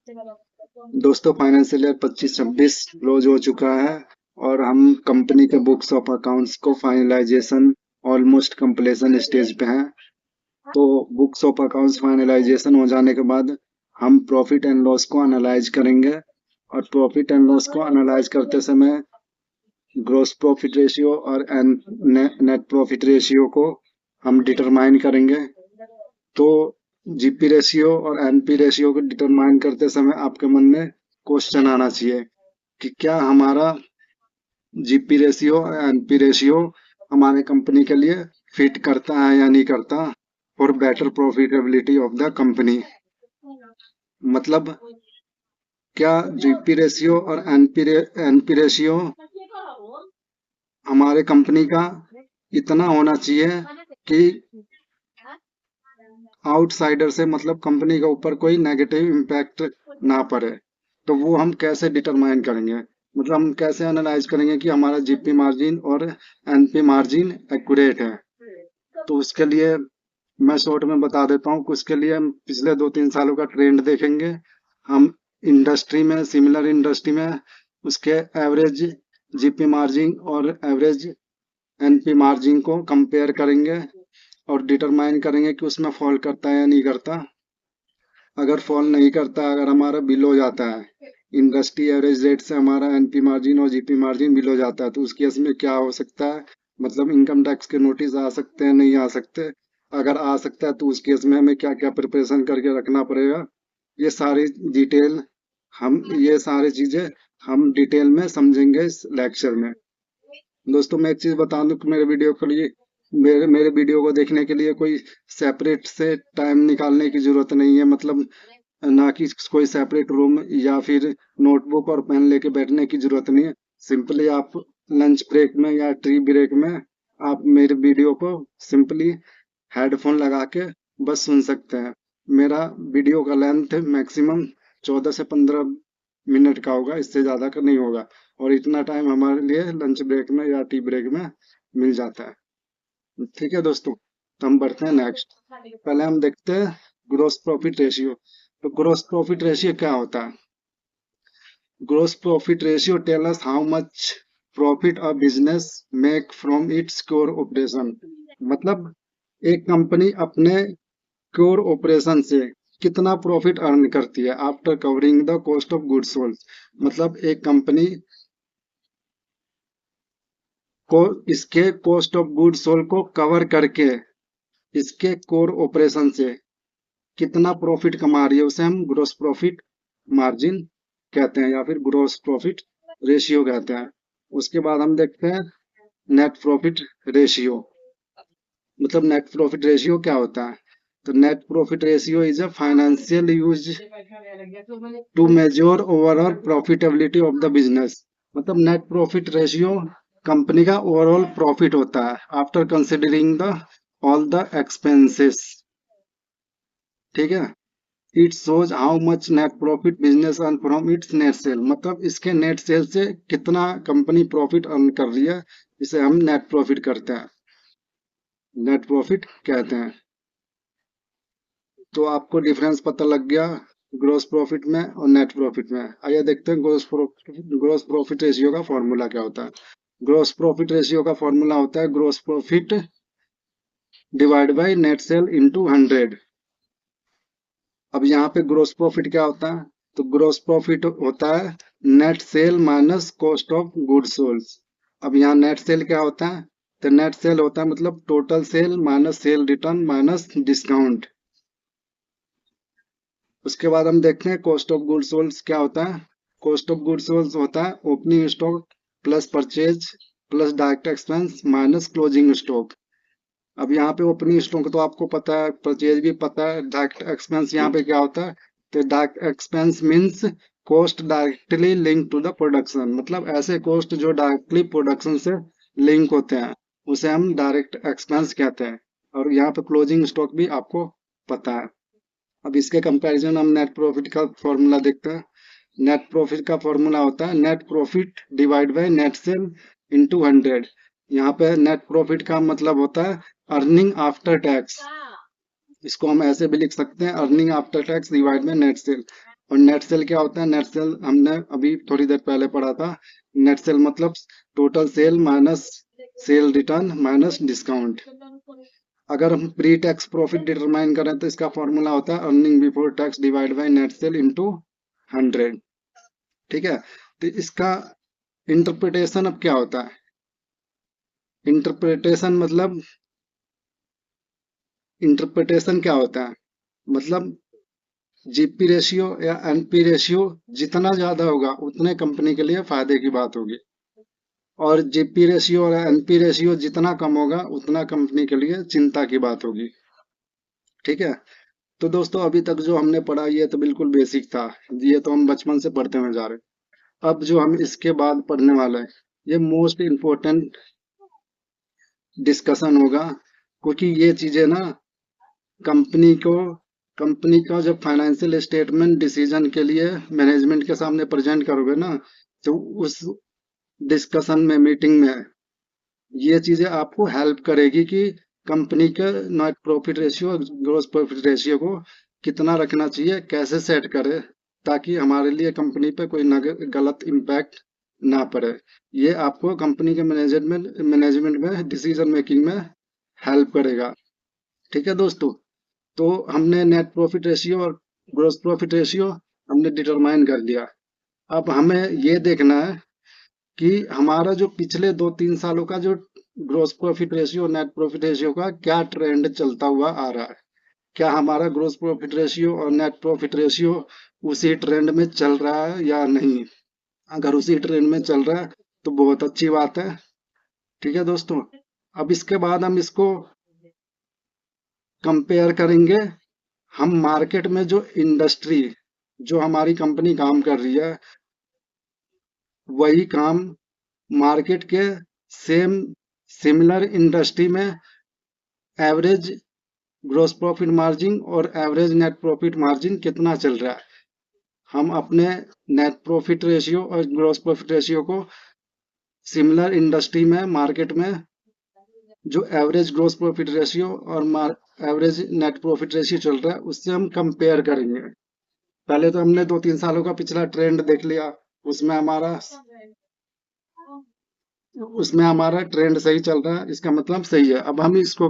दोस्तों financial year 25-26 close हो चुका है और हम कंपनी के बुक्स ऑफ अकाउंट्स को फाइनलाइजेशन ऑलमोस्ट कंप्लीशन स्टेज पे हैं। तो बुक्स ऑफ अकाउंट्स फाइनलाइजेशन हो जाने के बाद हम प्रॉफिट एंड लॉस को एनालाइज करेंगे और प्रॉफिट एंड लॉस को एनालाइज करते समय ग्रॉस प्रॉफिट रेशियो और नेट प्रॉफिट रेशियो को हम डिटरमाइन करेंगे। तो जीपी रेशियो और एनपी रेशियो को डिटरमाइन करते समय आपके मन में क्वेश्चन आना चाहिए कि क्या हमारा जीपी रेशियो और एनपी रेशियो हमारे कंपनी के लिए फिट करता है या नहीं करता for better profitability of the company. मतलब क्या जीपी रेशियो और एनपी रेशियो हमारे कंपनी का इतना होना चाहिए कि आउटसाइडर से मतलब कंपनी के ऊपर कोई नेगेटिव इम्पैक्ट ना पड़े। तो वो हम कैसे डिटरमाइन करेंगे, मतलब हम कैसे एनालाइज करेंगे कि हमारा जीपी मार्जिन और एनपी मार्जिन एक्यूरेट है। तो उसके लिए मैं शॉर्ट में बता देता हूँ कि उसके लिए हम पिछले 2-3 सालों का ट्रेंड देखेंगे। हम इंडस्ट्री में सिमिलर इंडस्ट्री में उसके एवरेज जीपी मार्जिन और एवरेज एनपी मार्जिन को कंपेयर करेंगे और डिटरमाइन करेंगे कि उसमें फॉल करता है या नहीं करता। अगर फॉल नहीं करता, अगर हमारा बिलो जाता है इंडस्ट्री एवरेज रेट से, हमारा एनपी मार्जिन और जीपी मार्जिन बिलो जाता है, तो उस केस में क्या हो सकता है, मतलब इनकम टैक्स के नोटिस आ सकते हैं, नहीं आ सकते। अगर आ सकता है तो उस केस में हमें क्या क्या प्रिपरेशन करके रखना पड़ेगा, ये सारी डिटेल ये सारी चीजें हम डिटेल में समझेंगे इस लेक्चर में। दोस्तों मैं एक चीज बता दूं कि मेरे मेरे वीडियो को देखने के लिए कोई सेपरेट से टाइम निकालने की जरूरत नहीं है। मतलब ना कि कोई सेपरेट रूम या फिर नोटबुक और पेन लेके बैठने की जरूरत नहीं है। सिंपली आप लंच ब्रेक में या टी ब्रेक में आप मेरे वीडियो को सिंपली हेडफोन लगा के बस सुन सकते हैं। मेरा वीडियो का लेंथ मैक्सिमम 14 से 15 मिनट का होगा, इससे ज्यादा का नहीं होगा। और इतना टाइम हमारे लिए लंच ब्रेक में या टी ब्रेक में मिल जाता है। ठीक है दोस्तों, तो हम बढ़ते हैं नेक्स्ट। पहले हम देखते हैं ग्रोस प्रॉफिट रेशियो। तो ग्रोस प्रॉफिट रेशियो क्या होता है? Gross profit ratio tell us how much profit a business make from its core operation. मतलब एक कंपनी अपने कोर ऑपरेशन से कितना प्रॉफिट अर्न करती है after covering the cost of goods sold. मतलब एक कंपनी को इसके कॉस्ट ऑफ गुड्स सोल्ड को कवर करके इसके कोर ऑपरेशन से कितना प्रॉफिट कमा रही है, उसे हम ग्रोस प्रॉफिट मार्जिन कहते हैं या फिर ग्रोस प्रॉफिट रेशियो कहते हैं। उसके बाद हम देखते हैं नेट प्रॉफिट रेशियो। मतलब नेट प्रॉफिट रेशियो क्या होता है? तो net profit ratio is a financial use to measure overall profitability of the business. मतलब नेट प्रॉफिट रेशियो कंपनी का ओवरऑल प्रॉफिट होता है after considering the all the expenses. ठीक है, it shows how much net profit business earn from its net sale. मतलब इसके net cell से कितना कंपनी प्रॉफिट अर्न कर रही है, इसे हम नेट प्रॉफिट करते हैं, नेट प्रॉफिट कहते हैं। तो आपको डिफरेंस पता लग गया ग्रोस प्रॉफिट में और नेट प्रॉफिट में। आइए देखते हैं ग्रोस प्रॉफिट रेशियो का फॉर्मूला क्या होता है। ग्रोस प्रॉफिट रेशियो का फॉर्मूला होता है gross profit divide by net sale into 100। अब यहाँ पे ग्रोस प्रॉफिट क्या होता है? तो ग्रोस प्रॉफिट होता है net cell minus cost of goods sold. अब यहाँ नेट सेल क्या होता है? तो नेट सेल होता है मतलब total sale minus cell return minus discount. उसके बाद हम देखते हैं कॉस्ट ऑफ गुड्स सोल्ड क्या होता है। कॉस्ट ऑफ गुड्स सोल्ड होता है opening stock plus purchase plus direct expense minus closing stock. अब यहाँ पे ओपनिंग स्टॉक तो आपको पता है, परचेज भी पता है, डायरेक्ट एक्सपेंस यहाँ पे क्या होता है? तो direct expense means cost directly link to the production. मतलब ऐसे कॉस्ट जो डायरेक्टली प्रोडक्शन से लिंक होते हैं उसे हम डायरेक्ट एक्सपेंस कहते हैं। और यहाँ पे क्लोजिंग स्टॉक भी आपको पता है। अब इसके कंपैरिजन हम नेट प्रॉफिट का फॉर्मूला देखते हैं। नेट प्रॉफिट का फॉर्मूला होता है net profit divide by net sale into 100। यहाँ पे नेट प्रॉफिट का मतलब होता है अर्निंग आफ्टर टैक्स। इसको हम ऐसे भी लिख सकते हैं earning after tax divide by net cell. और नेट सेल क्या होता है? नेट सेल हमने अभी थोड़ी देर पहले पढ़ा था। नेट सेल मतलब total sale minus cell return minus discount. अगर हम प्री टैक्स प्रॉफिट डिटरमाइन करें तो इसका फॉर्मूला होता है earning before tax divide by net sale into 100। ठीक है, तो इसका इंटरप्रिटेशन अब क्या होता है? इंटरप्रिटेशन मतलब इंटरप्रिटेशन क्या होता है? मतलब जीपी रेशियो या एनपी रेशियो जितना ज्यादा होगा उतने कंपनी के लिए फायदे की बात होगी, और जीपी रेशियो और एनपी रेशियो जितना कम होगा उतना कंपनी के लिए चिंता की बात होगी। ठीक है, तो दोस्तों अभी तक जो हमने पढ़ा ये तो बिल्कुल बेसिक था, ये तो हम बचपन से पढ़ते हुए जा रहे हैं। अब जो हम इसके बाद पढ़ने वाले हैं ये मोस्ट इम्पोर्टेंट डिस्कशन होगा, क्योंकि ये चीजें ना कंपनी को कंपनी का जब फाइनेंशियल स्टेटमेंट डिसीजन के लिए मैनेजमेंट के सामने प्रेजेंट करोगे ना, तो उस डिस्कशन में मीटिंग में ये चीजें आपको हेल्प करेगी कि कंपनी का net profit ratio gross profit ratio को कितना रखना चाहिए, कैसे सेट करें ताकि हमारे लिए कंपनी पे कोई गलत इम्पैक्ट ना पड़े। ये आपको कंपनी के मैनेजमेंट में डिसीजन मेकिंग में हेल्प करेगा। ठीक है दोस्तों, तो हमने नेट प्रॉफिट रेशियो और ग्रॉस प्रॉफिट रेशियो हमने डिटरमाइन कर लिया। अब हमें ये देखना है कि हमारा जो पिछले 2-3 सालों का जो gross profit ratio net profit ratio का क्या ट्रेंड चलता हुआ आ रहा है। क्या हमारा ग्रोस प्रॉफिट रेशियो और नेट प्रॉफिट रेशियो उसी ट्रेंड में चल रहा है या नहीं? अगर उसी ट्रेंड में चल रहा है तो बहुत अच्छी बात है। ठीक है दोस्तों, अब इसके बाद हम इसको कंपेयर करेंगे। हम मार्केट में जो इंडस्ट्री जो हमारी कंपनी काम कर रही है वही काम मार्केट के सेम सिमिलर इंडस्ट्री में एवरेज ग्रोस प्रॉफिट मार्जिन और एवरेज नेट प्रॉफिट मार्जिन कितना चल रहा है। हम अपने नेट प्रॉफिट रेशियो और ग्रोस प्रॉफिट रेशियो को सिमिलर इंडस्ट्री में मार्केट में जो एवरेज ग्रोस प्रॉफिट रेशियो और एवरेज नेट प्रॉफिट रेशियो चल रहा है उससे हम कंपेयर करेंगे। पहले तो हमने 2-3 सालों का पिछला ट्रेंड देख लिया, उसमें हमारा उसमें हमारा ट्रेंड सही चल रहा है, इसका मतलब सही है। अब हम इसको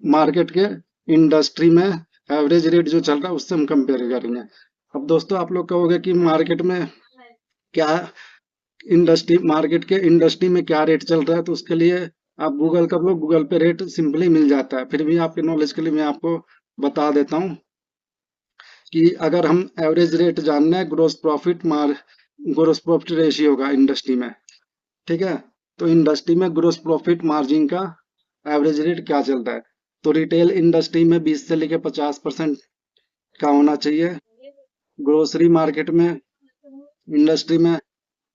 मार्केट के इंडस्ट्री में एवरेज रेट जो चल रहा है उससे हम कंपेयर करेंगे। अब दोस्तों आप लोग कहोगे कि मार्केट में क्या मार्केट के इंडस्ट्री में क्या रेट चल रहा है, तो उसके लिए आप गूगल कर लो, गूगल पे रेट सिंपली मिल जाता है। फिर भी आपके नॉलेज के लिए मैं आपको बता देता हूँ कि अगर हम एवरेज रेट जानना है ग्रोस प्रॉफिट रेशियो का इंडस्ट्री में, ठीक है, तो इंडस्ट्री में ग्रोस प्रॉफिट मार्जिन का एवरेज रेट क्या चलता है? तो रिटेल इंडस्ट्री में 20 से लेके 50% का होना चाहिए। ग्रोसरी मार्केट में इंडस्ट्री में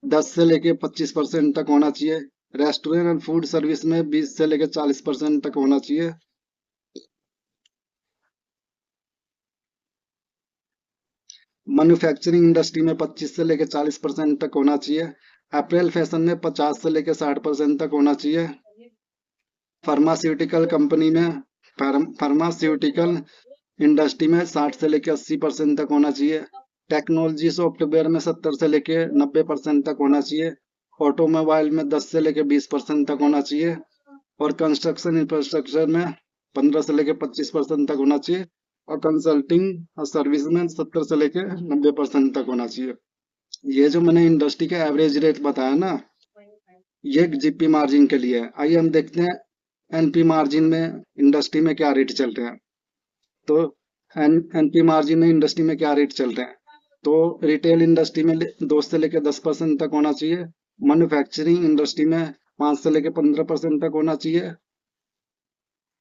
10 से लेके 25% तक होना चाहिए। रेस्टोरेंट एंड फूड सर्विस में 20 से लेके 40% तक होना चाहिए। मैन्युफैक्चरिंग इंडस्ट्री में 25 से लेके 40% तक होना चाहिए। अप्रैल फैशन में 50 से लेके 60% तक होना चाहिए। फार्मास्यूटिकल कंपनी में फार्मास्यूटिकल इंडस्ट्री में 60 से लेके 80% तक होना चाहिए। टेक्नोलॉजी सॉफ्टवेयर में 70 से लेके 90% तक होना चाहिए। ऑटोमोबाइल में 10 से लेके 20% तक होना चाहिए। और कंस्ट्रक्शन इंफ्रास्ट्रक्चर में 15 से लेके 25% तक होना चाहिए। और कंसल्टिंग और सर्विस में 70 से लेके 90% तक होना चाहिए। ये जो मैंने इंडस्ट्री का एवरेज रेट बताया ना, ये जीपी मार्जिन के लिए है। आइए हम देखते हैं एनपी मार्जिन में इंडस्ट्री में क्या रेट चल रहे हैं। तो एनपी मार्जिन में इंडस्ट्री में क्या रेट चल रहे हैं? तो रिटेल इंडस्ट्री में 2 से लेकर 10% तक होना चाहिए। मैन्युफैक्चरिंग इंडस्ट्री में 5 से लेकर 15% तक होना चाहिए।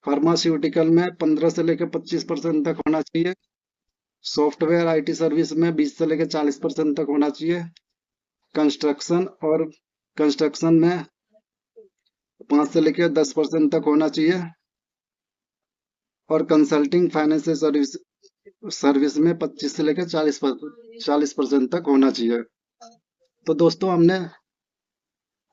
फार्मास्यूटिकल में 15 से लेकर 25% तक होना चाहिए। सॉफ्टवेयर आईटी सर्विस में 20 से लेकर 40% तक होना चाहिए। कंस्ट्रक्शन में 5 से लेकर 10% तक होना चाहिए। और कंसल्टिंग फाइनेंशियल सर्विस में 25 से लेकर 40% तक होना चाहिए। तो दोस्तों हमने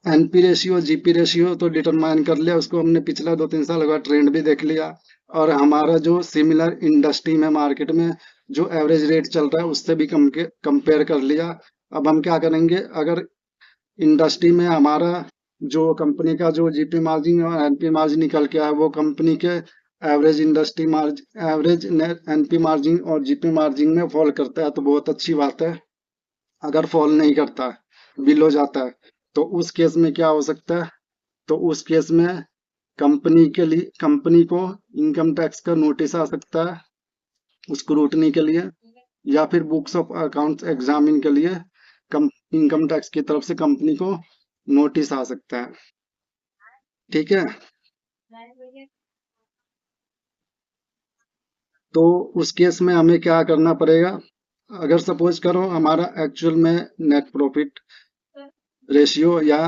एनपी रेशियो जीपी रेशियो तो डिटरमाइन कर लिया, उसको हमने पिछला 2-3 साल का ट्रेंड भी देख लिया, और हमारा जो सिमिलर इंडस्ट्री में मार्केट में जो एवरेज रेट चल रहा है उससे भी कंपेयर कर लिया। अब हम क्या करेंगे, अगर इंडस्ट्री में हमारा जो कंपनी का जो जीपी मार्जिन और एनपी मार्जिन निकल के आया वो कंपनी के average industry margin, average NP margin और जीपी मार्जिन में फॉल करता है तो बहुत अच्छी बात है। अगर फॉल नहीं करता है, बिलो जाता है, तो उस केस में क्या हो सकता है, तो उस केस में कंपनी के लिए, कंपनी को इनकम टैक्स का नोटिस आ सकता है स्क्रूटनी के लिए, या फिर बुक्स ऑफ अकाउंट्स एग्जामिन के लिए कम इनकम टैक्स की तरफ से कंपनी को नोटिस आ सकता है। ठीक है, तो उस केस में हमें क्या करना पड़ेगा, अगर सपोज करो हमारा एक्चुअल में नेट प्रॉफिट रेशियो या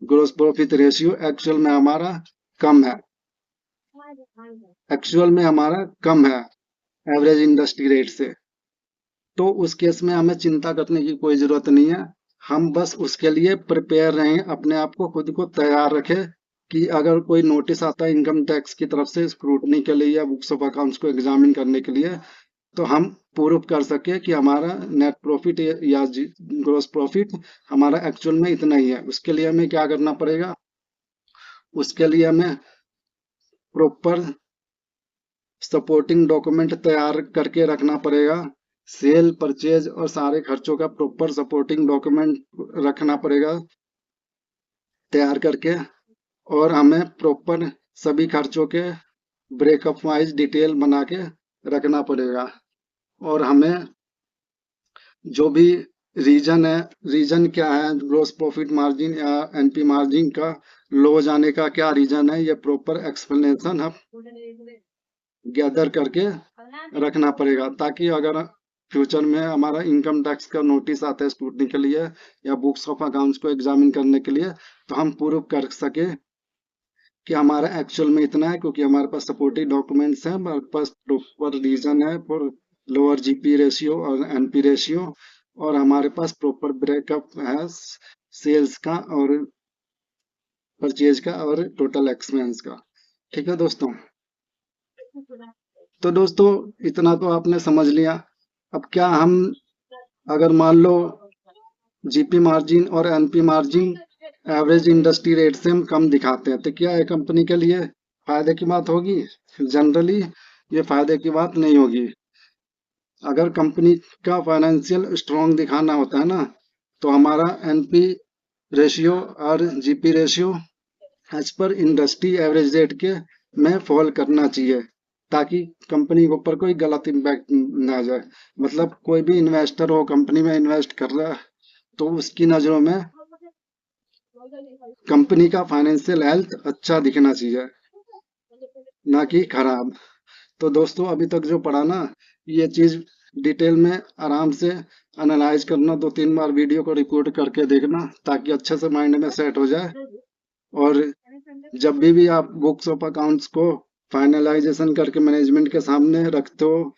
ग्रोस प्रॉफिट रेशियो एक्चुअल में हमारा कम है, एक्चुअल में हमारा कम है एवरेज इंडस्ट्री रेट से, तो उस केस में हमें चिंता करने की कोई जरूरत नहीं है। हम बस उसके लिए प्रिपेयर रहें, अपने आप को खुद को तैयार रखें कि अगर कोई नोटिस आता है इनकम टैक्स की तरफ से स्क्रूटनी के लिए या बुक्स ऑफ अकाउंट्स को एग्जामिन करने के लिए, तो हम प्रूव कर सके कि हमारा नेट प्रॉफिट या ग्रोस प्रॉफिट हमारा एक्चुअल में इतना ही है। उसके लिए हमें क्या करना पड़ेगा, उसके लिए हमें प्रॉपर सपोर्टिंग डॉक्यूमेंट तैयार करके रखना पड़ेगा। सेल परचेज और सारे खर्चों का प्रॉपर सपोर्टिंग डॉक्यूमेंट रखना पड़ेगा तैयार करके, और हमें प्रॉपर सभी खर्चों के ब्रेकअप वाइज डिटेल बना के रखना पड़ेगा। और हमें जो भी रीजन है, रीजन क्या है ग्रोस प्रॉफिट मार्जिन या एनपी मार्जिन का लो जाने का क्या रीजन है, ये प्रॉपर एक्सप्लेनेशन हम गैदर करके रखना पड़ेगा, ताकि अगर फ्यूचर में हमारा इनकम टैक्स का नोटिस आता है स्क्रूटनी के लिए या बुक्स ऑफ अकाउंट्स को एग्जामिन करने के लिए, तो हम प्रूव कर सके कि हमारा एक्चुअल में इतना है, क्योंकि हमारे पास सपोर्टिव डॉक्यूमेंट्स हैं, हमारे पास प्रॉपर रीजन है फॉर लोअर जीपी रेशियो और एनपी रेशियो, और हमारे पास प्रॉपर ब्रेकअप है सेल्स का और परचेज का और टोटल एक्सपेंस का। ठीक है दोस्तों, तो दोस्तों इतना तो आपने समझ लिया। अब क्या हम, अगर मान लो जीपी मार्जिन और NP margin average industry rate से हम कम दिखाते हैं, तो क्या है कंपनी के लिए फायदे की बात होगी? जनरली ये फायदे की बात नहीं होगी। अगर कंपनी का फाइनेंशियल स्ट्रॉन्ग दिखाना होता है ना, तो हमारा एनपी रेशियो और GP ratio as per industry average rate के में फॉल करना चाहिए, ताकि कंपनी के ऊपर कोई गलत इम्पैक्ट ना जाए। मतलब कोई भी इन्वेस्टर हो कंपनी में इन्वेस्ट कर रहा है, तो उसकी नजरों में कंपनी का फाइनेंशियल हेल्थ अच्छा दिखना चाहिए, ना कि खराब। तो दोस्तों अभी तक जो पढ़ा ना, ये चीज डिटेल में आराम से एनालाइज करना, 2-3 बार वीडियो को रिकॉर्ड करके देखना, ताकि अच्छे से माइंड में सेट हो जाए। और जब भी आप बुक्स ऑफ अकाउंट्स को फाइनलाइजेशन करके मैनेजमेंट के सामने रखते हो,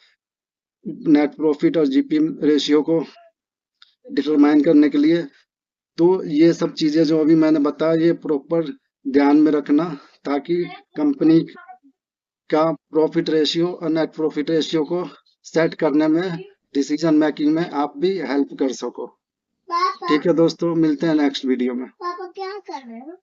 नेट प्रॉफिट और जीपी रेशियो को डिटरमाइन करने के लिए, तो ये सब चीजें जो अभी मैंने बताया ये प्रॉपर ध्यान में रखना, ताकि कंपनी का प्रॉफिट रेशियो और नेट प्रॉफिट रेशियो को सेट करने में, डिसीजन मेकिंग में आप भी हेल्प कर सको। ठीक है दोस्तों, मिलते हैं नेक्स्ट वीडियो में। पापा क्या कर रहे हो?